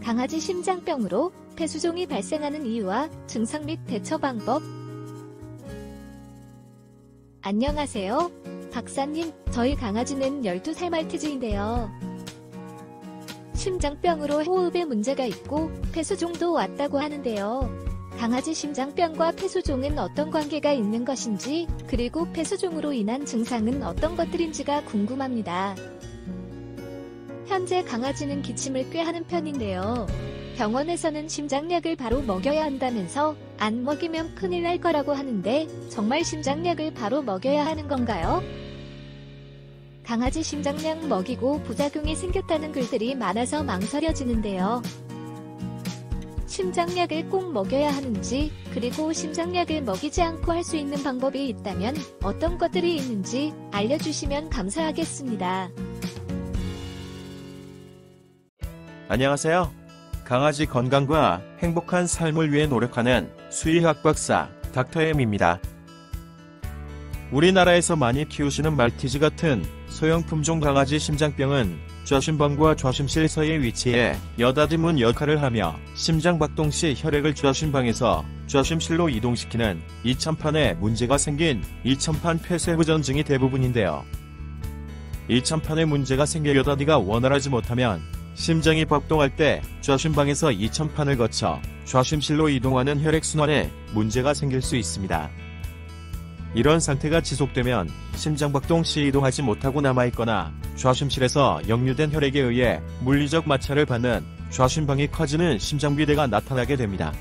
강아지 심장병으로 폐수종이 발생하는 이유와 증상 및 대처 방법. 안녕하세요. 박사님, 저희 강아지는 12살 말티즈인데요. 심장병으로 호흡에 문제가 있고 폐수종도 왔다고 하는데요. 강아지 심장병과 폐수종은 어떤 관계가 있는 것인지, 그리고 폐수종으로 인한 증상은 어떤 것들인지가 궁금합니다. 현재 강아지는 기침을 꽤 하는 편인데요. 병원에서는 심장약을 바로 먹여야 한다면서 안 먹이면 큰일 날 거라고 하는데 정말 심장약을 바로 먹여야 하는 건가요? 강아지 심장약 먹이고 부작용이 생겼다는 글들이 많아서 망설여지는데요. 심장약을 꼭 먹여야 하는지, 그리고 심장약을 먹이지 않고 할 수 있는 방법이 있다면 어떤 것들이 있는지 알려주시면 감사하겠습니다. 안녕하세요. 강아지 건강과 행복한 삶을 위해 노력하는 수의학 박사 닥터엠입니다. 우리나라에서 많이 키우시는 말티즈 같은 소형 품종 강아지 심장병은 좌심방과 좌심실 사이에 위치해 여닫이문 역할을 하며 심장박동 시 혈액을 좌심방에서 좌심실로 이동시키는 이천판에 문제가 생긴 이천판 폐쇄부전증이 대부분인데요. 이천판에 문제가 생겨 여닫이가 원활하지 못하면 심장이 박동할 때 좌심방에서 이천판을 거쳐 좌심실로 이동하는 혈액순환에 문제가 생길 수 있습니다. 이런 상태가 지속되면 심장박동 시 이동하지 못하고 남아있거나 좌심실에서 역류된 혈액에 의해 물리적 마찰을 받는 좌심방이 커지는 심장비대가 나타나게 됩니다.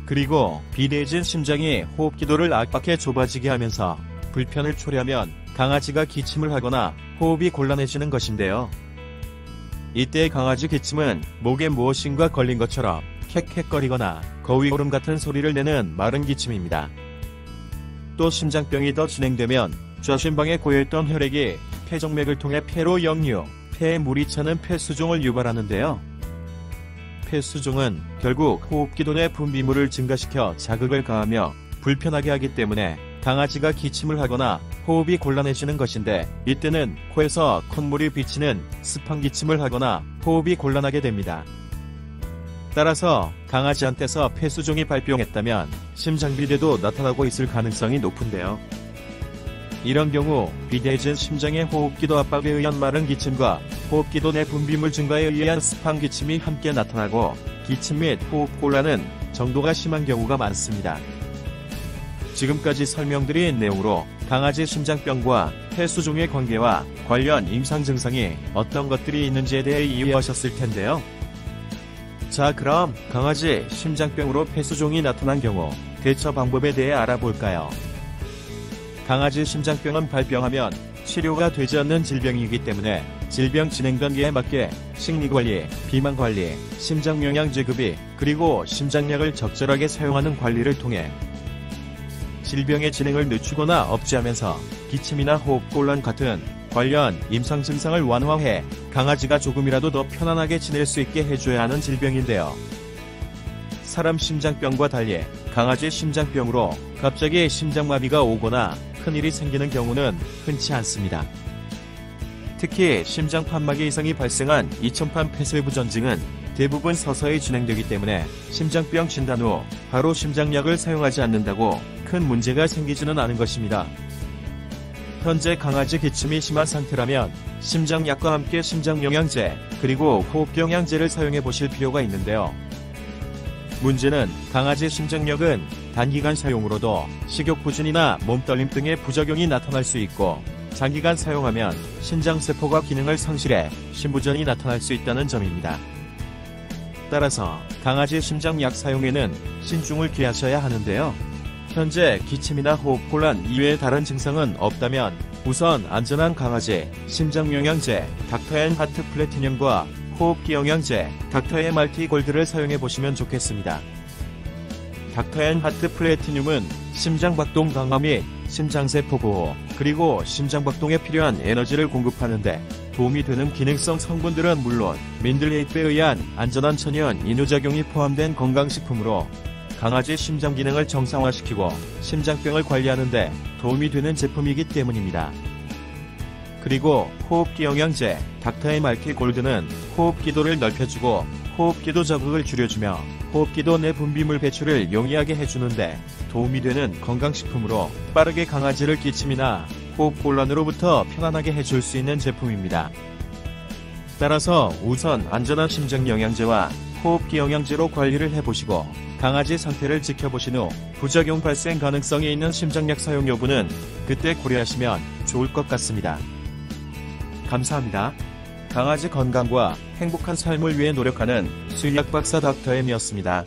그리고 비대해진 심장이 호흡기도를 압박해 좁아지게 하면서 불편을 초래하면 강아지가 기침을 하거나 호흡이 곤란해지는 것인데요. 이때 강아지 기침은 목에 무엇인가 걸린 것처럼 캑캑거리거나 거위오름 같은 소리를 내는 마른 기침입니다. 또 심장병이 더 진행되면 좌심방에 고여있던 혈액이 폐정맥을 통해 폐로 역류, 폐에 물이 차는 폐수종을 유발하는데요. 폐수종은 결국 호흡기도 내 분비물을 증가시켜 자극을 가하며 불편하게 하기 때문에 강아지가 기침을 하거나 호흡이 곤란해지는 것인데, 이때는 코에서 콧물이 비치는 습한 기침을 하거나 호흡이 곤란하게 됩니다. 따라서 강아지한테서 폐수종이 발병했다면 심장비대도 나타나고 있을 가능성이 높은데요. 이런 경우 비대해진 심장의 호흡기도 압박에 의한 마른 기침과 호흡기도 내 분비물 증가에 의한 습한 기침이 함께 나타나고 기침 및 호흡 곤란은 정도가 심한 경우가 많습니다. 지금까지 설명드린 내용으로 강아지 심장병과 폐수종의 관계와 관련 임상 증상이 어떤 것들이 있는지에 대해 이해하셨을 텐데요. 자, 그럼 강아지 심장병으로 폐수종이 나타난 경우 대처 방법에 대해 알아볼까요? 강아지 심장병은 발병하면 치료가 되지 않는 질병이기 때문에 질병 진행 단계에 맞게 식리관리, 비만관리, 심장영양제 급이, 그리고 심장약을 적절하게 사용하는 관리를 통해 질병의 진행을 늦추거나 억제하면서 기침이나 호흡곤란 같은 관련 임상 증상을 완화해 강아지가 조금이라도 더 편안하게 지낼 수 있게 해줘야 하는 질병인데요. 사람 심장병과 달리 강아지 심장병으로 갑자기 심장마비가 오거나 큰일이 생기는 경우는 흔치 않습니다. 특히 심장판마비 이상이 발생한 이천판 폐쇄부전증은 대부분 서서히 진행되기 때문에 심장병 진단 후 바로 심장약을 사용하지 않는다고 큰 문제가 생기지는 않은 것입니다. 현재 강아지 기침이 심한 상태라면 심장약과 함께 심장영양제, 그리고 호흡영양제를 사용해 보실 필요가 있는데요. 문제는 강아지 심장약은 단기간 사용으로도 식욕부진이나 몸떨림 등의 부작용이 나타날 수 있고, 장기간 사용하면 신장세포가 기능을 상실해 심부전이 나타날 수 있다는 점입니다. 따라서 강아지 심장약 사용에는 신중을 기하셔야 하는데요. 현재 기침이나 호흡곤란 이외의 다른 증상은 없다면 우선 안전한 강아지 심장영양제 닥터앤 하트 플래티늄과 호흡기 영양제 닥터앤 멀티 골드를 사용해 보시면 좋겠습니다. 닥터앤 하트 플래티늄은 심장박동 강화 및 심장세포 보호, 그리고 심장박동에 필요한 에너지를 공급하는데 도움이 되는 기능성 성분들은 물론 민들레이트에 의한 안전한 천연 이뇨작용이 포함된 건강식품으로 강아지 심장 기능을 정상화시키고 심장병을 관리하는 데 도움이 되는 제품이기 때문입니다. 그리고 호흡기 영양제 닥터에말키 골드는 호흡기도를 넓혀주고 호흡기도 자극을 줄여주며 호흡기도 내 분비물 배출을 용이하게 해주는데 도움이 되는 건강식품으로 빠르게 강아지를 기침이나 호흡곤란으로부터 편안하게 해줄 수 있는 제품입니다. 따라서 우선 안전한 심장 영양제와 호흡기 영양제로 관리를 해보시고 강아지 상태를 지켜보신 후 부작용 발생 가능성이 있는 심장약 사용 여부는 그때 고려하시면 좋을 것 같습니다. 감사합니다. 강아지 건강과 행복한 삶을 위해 노력하는 수의학 박사 닥터엠이었습니다.